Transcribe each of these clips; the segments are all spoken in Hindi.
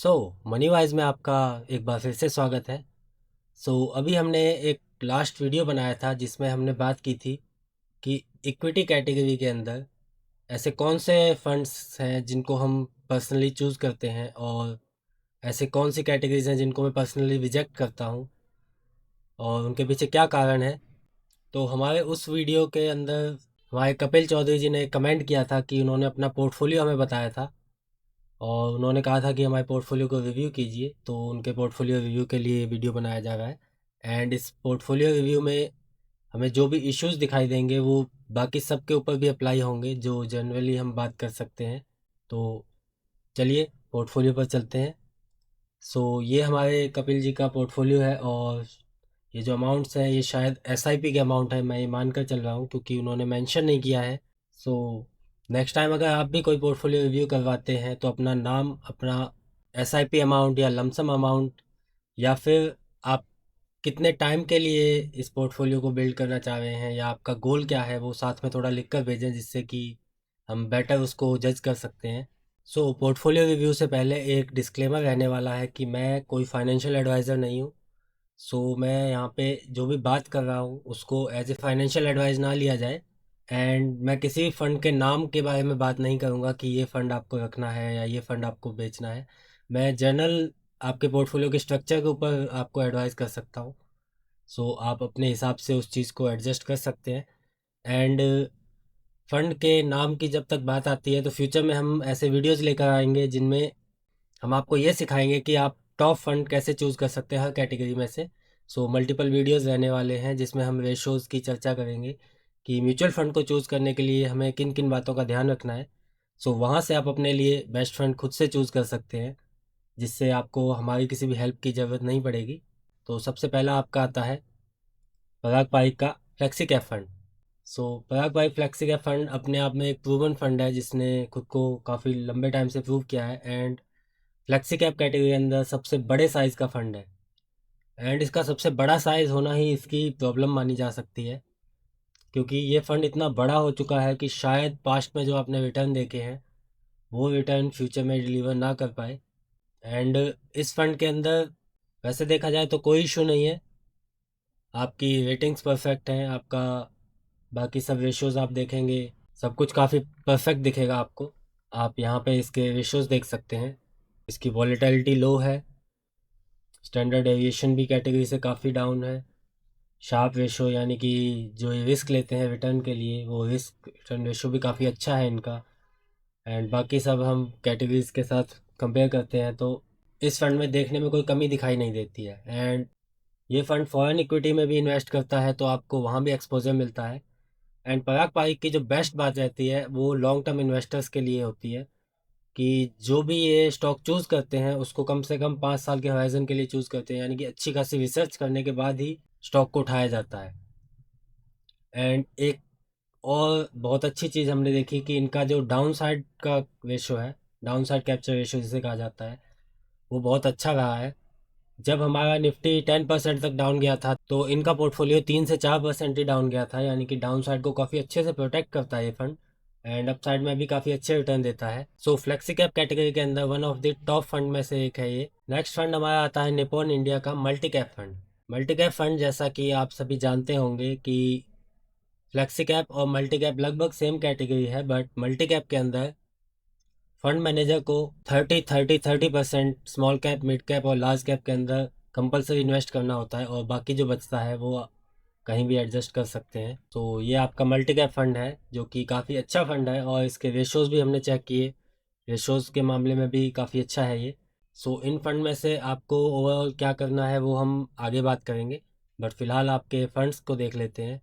सो मनी वाइज में आपका एक बार फिर से स्वागत है। अभी हमने एक लास्ट वीडियो बनाया था जिसमें हमने बात की थी कि इक्विटी कैटेगरी के अंदर ऐसे कौन से फंड्स हैं जिनको हम पर्सनली चूज़ करते हैं और ऐसे कौन सी कैटेगरीज हैं जिनको मैं पर्सनली रिजेक्ट करता हूँ और उनके पीछे क्या कारण है। तो हमारे उस वीडियो के अंदर हमारे कपिल चौधरी जी ने कमेंट किया था कि उन्होंने अपना पोर्टफोलियो हमें बताया था और उन्होंने कहा था कि हमारे पोर्टफोलियो को रिव्यू कीजिए, तो उनके पोर्टफोलियो रिव्यू के लिए वीडियो बनाया जा रहा है। एंड इस पोर्टफोलियो रिव्यू में हमें जो भी इश्यूज दिखाई देंगे वो बाकी सब के ऊपर भी अप्लाई होंगे जो जनरली हम बात कर सकते हैं। तो चलिए पोर्टफोलियो पर चलते हैं। ये हमारे कपिल जी का पोर्टफोलियो है और ये जो अमाउंट्स हैं ये शायद एसआईपी के अमाउंट है, मैं ये मान कर चल रहा हूँ क्योंकि उन्होंने मेंशन नहीं किया है। सो नेक्स्ट टाइम अगर आप भी कोई पोर्टफोलियो रिव्यू करवाते हैं तो अपना नाम, अपना एसआईपी अमाउंट या लमसम अमाउंट, या फिर आप कितने टाइम के लिए इस पोर्टफोलियो को बिल्ड करना चाह रहे हैं या आपका गोल क्या है वो साथ में थोड़ा लिख कर भेजें जिससे कि हम बेटर उसको जज कर सकते हैं। पोर्टफोलियो रिव्यू से पहले एक डिस्क्लेमर रहने वाला है कि मैं कोई फाइनेंशियल एडवाइज़र नहीं हूँ। मैं यहाँ पे जो भी बात कर रहा हूँ उसको एज ए फाइनेंशियल एडवाइस ना लिया जाए। एंड मैं किसी भी फंड के नाम के बारे में बात नहीं करूँगा कि ये फ़ंड आपको रखना है या ये फ़ंड आपको बेचना है। मैं जनरल आपके पोर्टफोलियो के स्ट्रक्चर के ऊपर आपको एडवाइस कर सकता हूँ। आप अपने हिसाब से उस चीज़ को एडजस्ट कर सकते हैं। एंड फंड के नाम की जब तक बात आती है तो फ्यूचर में हम ऐसे वीडियोस लेकर आएंगे जिनमें हम आपको ये सिखाएंगे कि आप टॉप फंड कैसे चूज़ कर सकते हैं हर कैटेगरी में से। मल्टीपल वीडियोस रहने वाले हैं जिसमें हम रेशोज़ की चर्चा करेंगे कि म्यूचुअल फ़ंड को चूज़ करने के लिए हमें किन किन बातों का ध्यान रखना है। वहाँ से आप अपने लिए बेस्ट फंड खुद से चूज़ कर सकते हैं जिससे आपको हमारी किसी भी हेल्प की ज़रूरत नहीं पड़ेगी। सबसे पहला आपका आता है पराग पारिक का फ्लेक्सी कैप फंड। पराग पारिक फ्लेक्सी कैप फंड अपने आप में एक प्रूवन फंड है जिसने खुद को काफ़ी लंबे टाइम से प्रूव किया है एंड फ्लेक्सी कैप कैटेगरी के अंदर सबसे बड़े साइज़ का फंड है। एंड इसका सबसे बड़ा साइज़ होना ही इसकी प्रॉब्लम मानी जा सकती है क्योंकि ये फ़ंड इतना बड़ा हो चुका है कि शायद पास्ट में जो आपने रिटर्न देखे हैं वो रिटर्न फ्यूचर में डिलीवर ना कर पाए। एंड इस फंड के अंदर वैसे देखा जाए तो कोई इशू नहीं है, आपकी रेटिंग्स परफेक्ट हैं, आपका बाकी सब रेशियोज़ आप देखेंगे सब कुछ काफ़ी परफेक्ट दिखेगा आपको। आप यहाँ पे इसके रेशियोज़ देख सकते हैं, इसकी वॉलेटिलिटी लो है, स्टैंडर्ड एविएशन भी कैटेगरी से काफ़ी डाउन है, शार्प रेशो यानी कि जो ये रिस्क लेते हैं रिटर्न के लिए वो रिस्क रिटर्न रेशो भी काफ़ी अच्छा है इनका। एंड बाकी सब हम कैटेगरीज के साथ कंपेयर करते हैं तो इस फंड में देखने में कोई कमी दिखाई नहीं देती है। एंड ये फंड फॉरेन इक्विटी में भी इन्वेस्ट करता है तो आपको वहाँ भी एक्सपोजर मिलता है। एंड पराग पारिक की जो बेस्ट बात रहती है वो लॉन्ग टर्म इन्वेस्टर्स के लिए होती है कि जो भी ये स्टॉक चूज़ करते हैं उसको कम से कम 5 साल के होराइजन के लिए चूज़ करते हैं, यानी कि अच्छी खासी रिसर्च करने के बाद ही स्टॉक को उठाया जाता है। एंड एक और बहुत अच्छी चीज़ हमने देखी कि इनका जो डाउन साइड का रेशो है, डाउन साइड कैप्चर रेशो जिसे कहा जाता है, वो बहुत अच्छा रहा है। जब हमारा निफ्टी 10% तक डाउन गया था तो इनका पोर्टफोलियो 3 से 4% ही डाउन गया था, यानी कि डाउन साइड को काफ़ी अच्छे से प्रोटेक्ट करता है ये फंड एंड अप साइड में भी काफ़ी अच्छे रिटर्न देता है। फ्लेक्सी कैप कैटेगरी के अंदर one of the top fund में से एक है ये। नेक्स्ट फंड हमारा आता है निप्पॉन इंडिया का multi cap fund. Multi cap fund जैसा कि आप सभी जानते होंगे कि फ्लेक्सी कैप और मल्टी कैप लगभग सेम कैटेगरी है, बट मल्टी कैप के अंदर फंड मैनेजर को 30-30-30% स्मॉल कैप, मिड कैप और लार्ज कैप के अंदर कंपलसरी इन्वेस्ट करना होता है और बाकी जो बचता है वो कहीं भी एडजस्ट कर सकते हैं। ये आपका मल्टी कैप फंड है जो कि काफ़ी अच्छा फंड है और इसके रेशोज़ भी हमने चेक किए, रेशोज़ के मामले में भी काफ़ी अच्छा है ये। इन फंड में से आपको ओवरऑल क्या करना है वो हम आगे बात करेंगे, बट फ़िलहाल आपके फंड्स को देख लेते हैं।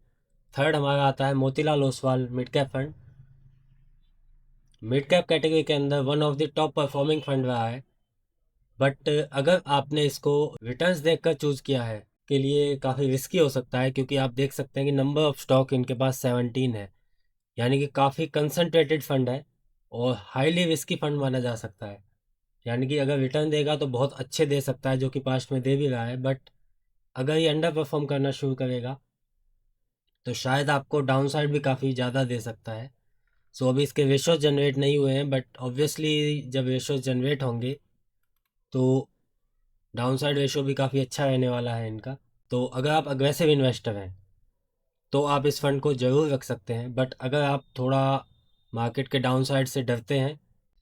थर्ड हमारा आता है Motilal Oswal mid cap fund. Mid cap category के अंदर one of the top performing fund रहा है, बट अगर आपने इसको रिटर्न्स देखकर चूज़ किया है के लिए काफ़ी रिस्की हो सकता है क्योंकि आप देख सकते हैं कि नंबर ऑफ स्टॉक इनके पास 17 है, यानी कि काफ़ी कंसंट्रेटेड फंड है और हाईली रिस्की फंड माना जा सकता है। यानी कि अगर रिटर्न देगा तो बहुत अच्छे दे सकता है जो कि पास्ट में दे भी रहा है, बट अगर ये अंडर परफॉर्म करना शुरू करेगा तो शायद आपको डाउन साइड भी काफ़ी ज़्यादा दे सकता है। अभी इसके रेशोज जनरेट नहीं हुए हैं, बट ऑब्वियसली जब रेशोज जनरेट होंगे तो डाउनसाइड रेशो भी काफ़ी अच्छा रहने वाला है इनका। तो अगर आप अग्रेसिव इन्वेस्टर हैं तो आप इस फंड को ज़रूर रख सकते हैं, बट अगर आप थोड़ा मार्केट के डाउनसाइड से डरते हैं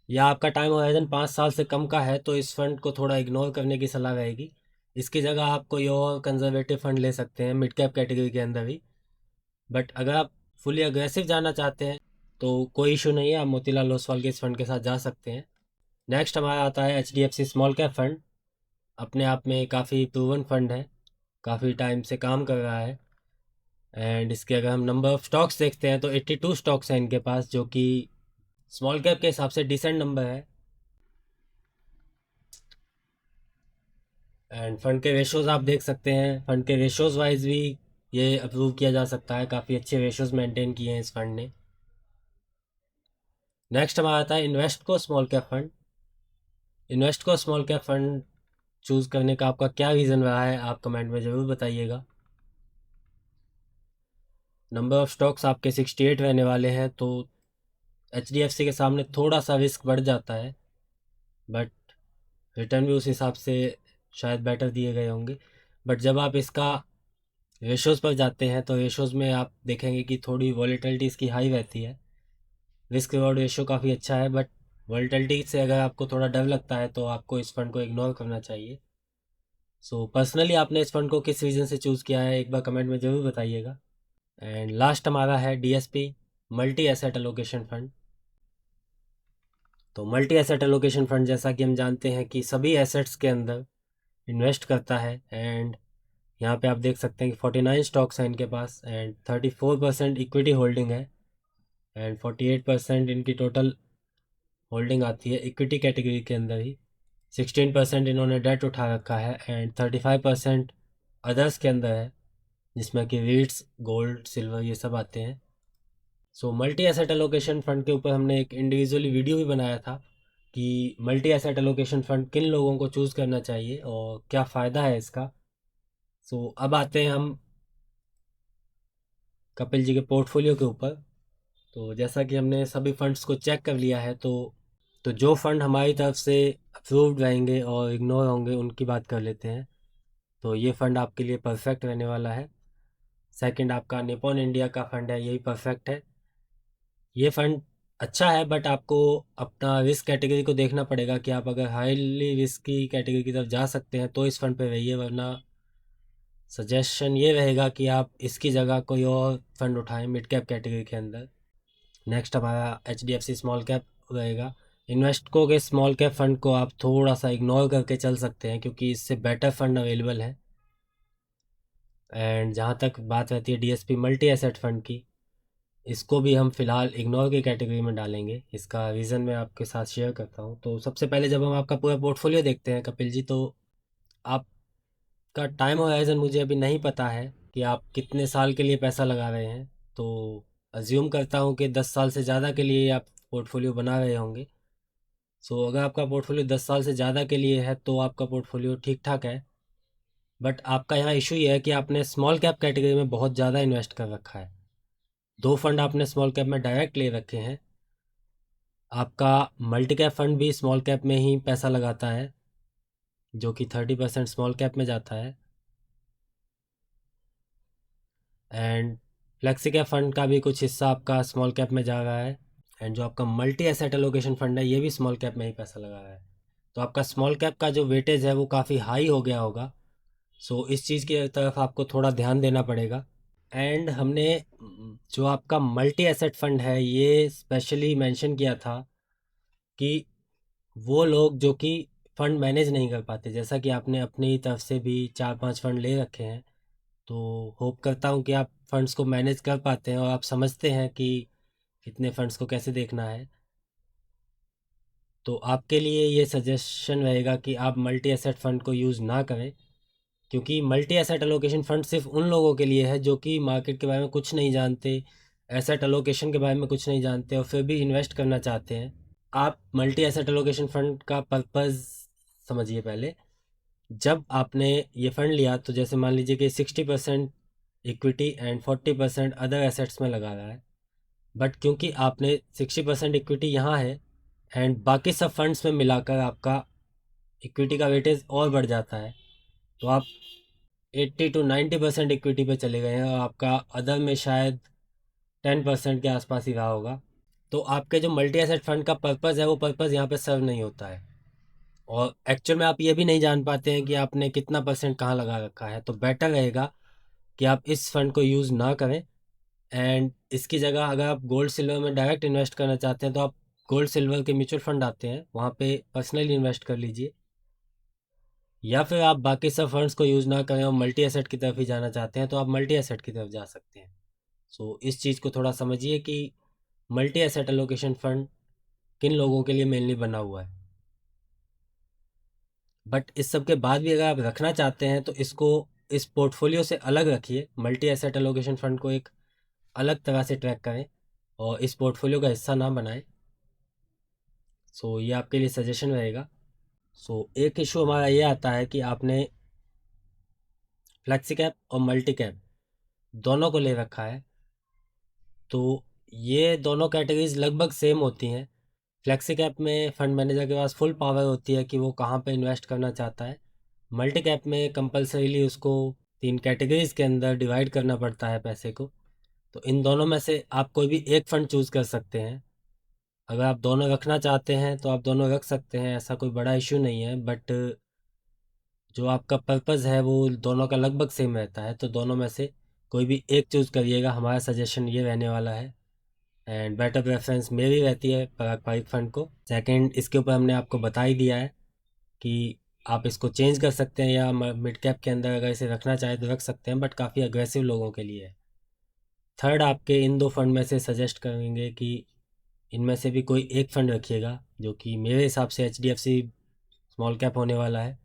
या आपका टाइम होराइजन 5 साल से कम का है तो इस फंड को थोड़ा इग्नोर करने की सलाह रहेगी। इसकी जगह आप कोई और कंजर्वेटिव फंड ले सकते हैं मिड कैप कैटेगरी के अंदर ही। बट अगर आप फुली अग्रेसिव जाना चाहते हैं तो कोई इशू नहीं है, आप मोतीलाल ओसवाल के इस फंड के साथ जा सकते हैं। नेक्स्ट हमारा आता है HDFC स्मॉल कैप फंड। अपने आप में काफ़ी प्रूवन फंड है, काफ़ी टाइम से काम कर रहा है। एंड इसके अगर हम नंबर ऑफ स्टॉक्स देखते हैं तो 82 स्टॉक्स हैं इनके पास, जो कि स्मॉल कैप के हिसाब से डिसेंट नंबर है। एंड फंड के रेशोज़ आप देख सकते हैं, फंड के रेशोज़ वाइज भी ये अप्रूव किया जा सकता है, काफ़ी अच्छे रेशोज़ मेंटेन किए हैं इस फंड ने। नेक्स्ट हमारा आता है Invesco small cap fund. Invesco small cap fund choose करने का आपका क्या रीज़न रहा है, आप कमेंट में ज़रूर बताइएगा। नंबर ऑफ स्टॉक्स आपके 68 रहने वाले हैं, तो HDFC के सामने थोड़ा सा रिस्क बढ़ जाता है, बट रिटर्न भी उस हिसाब से शायद बेटर दिए गए होंगे। बट जब आप इसका रेशोज़ पर जाते हैं तो रेशोज़ में आप देखेंगे कि थोड़ी वॉलेटिलिटी इसकी हाई रहती है। रिस्क रिवॉर्ड रेशो काफ़ी अच्छा है, बट वॉलेटिलिटी से अगर आपको थोड़ा डर लगता है तो आपको इस फंड को इग्नोर करना चाहिए। सो पर्सनली आपने इस फंड को किस रीज़न से चूज़ किया है, एक बार कमेंट में ज़रूर बताइएगा। एंड लास्ट हमारा है DSP multi asset allocation fund. तो मल्टी एसेट एलोकेशन फंड जैसा कि हम जानते हैं कि सभी एसेट्स के अंदर इन्वेस्ट करता है। एंड यहाँ पे आप देख सकते हैं कि 49 स्टॉक्स हैं इनके पास एंड 34% इक्विटी होल्डिंग है एंड 48% इनकी टोटल होल्डिंग आती है इक्विटी कैटेगरी के अंदर ही। 16% इन्होंने डेट उठा रखा है एंड 35% अदर्स के अंदर है, जिसमें कि रीट्स, गोल्ड, सिल्वर ये सब आते हैं। So multi asset allocation fund के ऊपर हमने एक इंडिविजुअली वीडियो भी बनाया था कि मल्टी एसेट एलोकेशन फंड किन लोगों को चूज़ करना चाहिए और क्या फ़ायदा है इसका। सो अब आते हैं हम कपिल जी के पोर्टफोलियो के ऊपर। तो जैसा कि हमने सभी फंड्स को चेक कर लिया है, तो जो फंड हमारी तरफ से अप्रूव्ड रहेंगे और इग्नोर होंगे उनकी बात कर लेते हैं। तो ये फ़ंड आपके लिए परफेक्ट रहने वाला है। सेकंड आपका निपॉन इंडिया का फ़ंड है, यही परफेक्ट है। ये फ़ंड अच्छा है, बट आपको अपना रिस्क कैटेगरी को देखना पड़ेगा कि आप अगर हाईली रिस्की कैटेगरी की तरफ जा सकते हैं तो इस फ़ंड पे रहिए, वरना सजेशन ये रहेगा कि आप इसकी जगह कोई और फंड उठाएं मिड कैप कैटेगरी के अंदर। नेक्स्ट हमारा HDFC स्मॉल कैप रहेगा। इन्वेस्टको के स्मॉल कैप फंड को आप थोड़ा सा इग्नोर करके चल सकते हैं क्योंकि इससे बेटर फंड अवेलेबल है। एंड जहाँ तक बात रहती है DSP मल्टी एसेट फंड की, इसको भी हम फ़िलहाल इग्नोर की कैटेगरी में डालेंगे। इसका रीज़न मैं आपके साथ शेयर करता हूँ। तो सबसे पहले जब हम आपका पूरा पोर्टफोलियो देखते हैं कपिल जी, तो आपका टाइम होराइजन मुझे अभी नहीं पता है कि आप कितने साल के लिए पैसा लगा रहे हैं। तो अज्यूम करता हूँ कि 10 साल से ज़्यादा के लिए आप पोर्टफोलियो बना रहे होंगे। सो अगर आपका पोर्टफोलियो 10 साल से ज़्यादा के लिए है तो आपका पोर्टफोलियो ठीक ठाक है। बट आपका यहाँ इशू ये है कि आपने स्मॉल कैप कैटेगरी में बहुत ज़्यादा इन्वेस्ट कर रखा है। 2 फंड आपने स्मॉल कैप में डायरेक्ट ले रखे हैं। आपका मल्टी कैप फंड भी स्मॉल कैप में ही पैसा लगाता है, जो कि 30% स्मॉल कैप में जाता है। एंड फ्लेक्सी कैप फंड का भी कुछ हिस्सा आपका स्मॉल कैप में जा रहा है। एंड जो आपका मल्टी एसेट एलोकेशन फंड है ये भी स्मॉल कैप में ही पैसा लगा रहा है। तो आपका स्मॉल कैप का जो वेटेज है वो काफ़ी हाई हो गया होगा। सो इस चीज़ की तरफ आपको थोड़ा ध्यान देना पड़ेगा। एंड हमने जो आपका मल्टी एसेट फंड है ये स्पेशली मेंशन किया था कि वो लोग जो कि फंड मैनेज नहीं कर पाते, जैसा कि आपने अपनी तरफ से भी 4-5 फंड ले रखे हैं, तो होप करता हूँ कि आप फंड्स को मैनेज कर पाते हैं और आप समझते हैं कि इतने फंड्स को कैसे देखना है। तो आपके लिए ये सजेशन रहेगा कि आप मल्टी एसेट फ़ंड को यूज़ ना करें, क्योंकि मल्टी एसेट एलोकेशन फ़ंड सिर्फ उन लोगों के लिए है जो कि मार्केट के बारे में कुछ नहीं जानते, एसेट एलोकेशन के बारे में कुछ नहीं जानते और फिर भी इन्वेस्ट करना चाहते हैं। आप मल्टी एसेट एलोकेशन फ़ंड का पर्पज़ समझिए पहले। जब आपने ये फ़ंड लिया तो जैसे मान लीजिए कि 60% इक्विटी एंड 40% अदर एसेट्स में लगा रहा है, बट क्योंकि आपने 60% इक्विटी यहाँ है एंड बाकी सब फंड्स में मिलाकर आपका इक्विटी का वेटेज और बढ़ जाता है। तो आप 80 to 90% इक्विटी पे चले गए हैं और आपका अदर में शायद 10% के आसपास ही रहा होगा। तो आपके जो मल्टी एसेट फंड का पर्पज़ है वो पर्पज़ यहाँ पे सर्व नहीं होता है, और एक्चुअल में आप ये भी नहीं जान पाते हैं कि आपने कितना परसेंट कहाँ लगा रखा है। तो बेटर रहेगा कि आप इस फंड को यूज़ ना करें, एंड इसकी जगह अगर आप गोल्ड सिल्वर में डायरेक्ट इन्वेस्ट करना चाहते हैं तो आप गोल्ड सिल्वर के म्यूचुअल फंड आते हैं, वहाँ पे पर्सनली इन्वेस्ट कर लीजिए। या फिर आप बाकी सब फंड्स को यूज़ ना करें और मल्टी एसेट की तरफ ही जाना चाहते हैं तो आप मल्टी एसेट की तरफ जा सकते हैं। सो इस चीज़ को थोड़ा समझिए कि मल्टी एसेट एलोकेशन फंड किन लोगों के लिए मेनली बना हुआ है। बट इस सब के बाद भी अगर आप रखना चाहते हैं तो इसको इस पोर्टफोलियो से अलग रखिए, मल्टी एसेट एलोकेशन फंड को एक अलग तरह से ट्रैक करें और इस पोर्टफोलियो का हिस्सा ना बनाएं। सो ये आपके लिए सजेशन रहेगा। सो एक इशू हमारा ये आता है कि आपने फ्लेक्सी कैप और मल्टी कैप दोनों को ले रखा है, तो ये दोनों कैटेगरीज लगभग सेम होती हैं। फ्लेक्सी कैप में फंड मैनेजर के पास फुल पावर होती है कि वो कहाँ पे इन्वेस्ट करना चाहता है। मल्टी कैप में कंपलसरीली उसको 3 कैटेगरीज के अंदर डिवाइड करना पड़ता है पैसे को। तो इन दोनों में से आप कोई भी एक फ़ंड चूज़ कर सकते हैं। अगर आप दोनों रखना चाहते हैं तो आप दोनों रख सकते हैं, ऐसा कोई बड़ा इशू नहीं है। बट जो आपका पर्पज़ है वो दोनों का लगभग सेम रहता है, तो दोनों में से कोई भी एक चूज़ करिएगा, हमारा सजेशन ये रहने वाला है। एंड बेटर प्रेफरेंस मेरी रहती है पारंपरिक फ़ंड को। सेकंड, इसके ऊपर हमने आपको बता ही दिया है कि आप इसको चेंज कर सकते हैं या मिड कैप के अंदर अगर इसे रखना चाहें तो रख सकते हैं, बट काफ़ी अग्रेसिव लोगों के लिए है। थर्ड, आपके इन 2 फंड में से सजेस्ट करेंगे कि इनमें से भी कोई एक फ़ंड रखिएगा, जो कि मेरे हिसाब से HDFC स्मॉल कैप होने वाला है।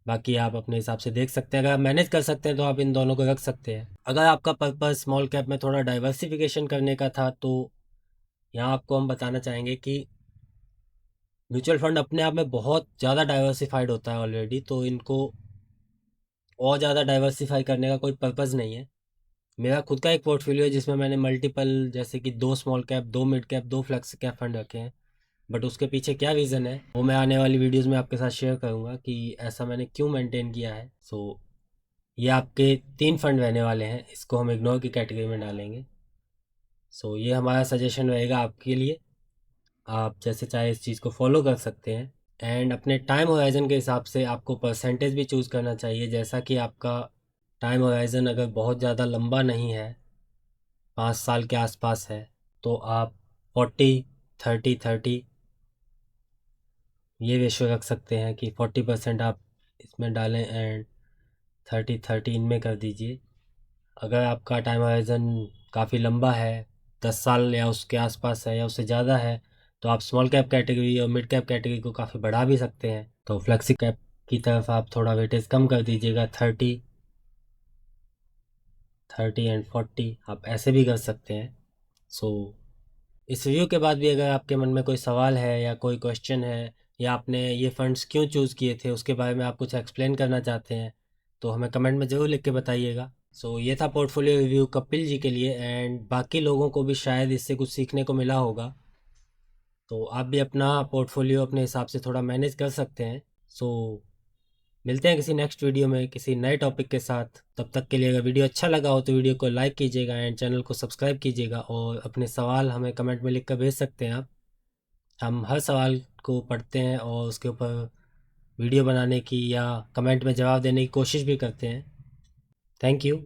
बाकी आप अपने हिसाब से देख सकते हैं, अगर आप मैनेज कर सकते हैं तो आप इन दोनों को रख सकते हैं। अगर आपका पर्पज़ स्मॉल कैप में थोड़ा डाइवर्सिफिकेशन करने का था तो यहाँ आपको हम बताना चाहेंगे कि म्यूचुअल फंड अपने आप में बहुत ज़्यादा डाइवर्सिफाइड होता है ऑलरेडी, तो इनको और ज़्यादा डाइवर्सिफाई करने का कोई पर्पज़ नहीं है। मेरा खुद का एक पोर्टफोलियो है जिसमें मैंने मल्टीपल, जैसे कि 2 small cap, 2 mid cap, 2 flexi cap fund रखे हैं। बट उसके पीछे क्या रीज़न है वो मैं आने वाली वीडियोस में आपके साथ शेयर करूंगा कि ऐसा मैंने क्यों मेंटेन किया है। सो ये आपके 3 फंड रहने वाले हैं, इसको हम इग्नोर की कैटेगरी में डालेंगे। सो ये हमारा सजेशन रहेगा आपके लिए, आप जैसे चाहे इस चीज़ को फॉलो कर सकते हैं। एंड अपने टाइम होराइज़न के हिसाब से आपको परसेंटेज भी चूज़ करना चाहिए, जैसा कि आपका टाइम होराइज़न अगर बहुत ज़्यादा लंबा नहीं है, 5 साल के आसपास है, तो आप 40-30-30 ये रेशो रख सकते हैं कि 40% आप इसमें डालें एंड 30-30 इनमें कर दीजिए। अगर आपका टाइम होराइज़न काफ़ी लंबा है, 10 साल या उसके आसपास है या उससे ज़्यादा है, तो आप स्मॉल कैप कैटेगरी और मिड कैप कैटेगरी को काफ़ी बढ़ा भी सकते हैं। तो फ्लेक्सी कैप की तरफ आप थोड़ा वेटेज कम कर दीजिएगा, 30-30 एंड 40 आप ऐसे भी कर सकते हैं। सो इस रिव्यू के बाद भी अगर आपके मन में कोई सवाल है या कोई क्वेश्चन है, या आपने ये फंड्स क्यों चूज़ किए थे उसके बारे में आप कुछ एक्सप्लेन करना चाहते हैं, तो हमें कमेंट में ज़रूर लिख के बताइएगा। सो ये था पोर्टफोलियो रिव्यू कपिल जी के लिए, एंड बाकी लोगों को भी शायद इससे कुछ सीखने को मिला होगा। तो आप भी अपना पोर्टफोलियो अपने हिसाब से थोड़ा मैनेज कर सकते हैं। सो मिलते हैं किसी नेक्स्ट वीडियो में किसी नए टॉपिक के साथ। तब तक के लिए अगर वीडियो अच्छा लगा हो तो वीडियो को लाइक कीजिएगा एंड चैनल को सब्सक्राइब कीजिएगा, और अपने सवाल हमें कमेंट में लिख कर भेज सकते हैं आप। हम हर सवाल को पढ़ते हैं और उसके ऊपर वीडियो बनाने की या कमेंट में जवाब देने की कोशिश भी करते हैं। Thank you.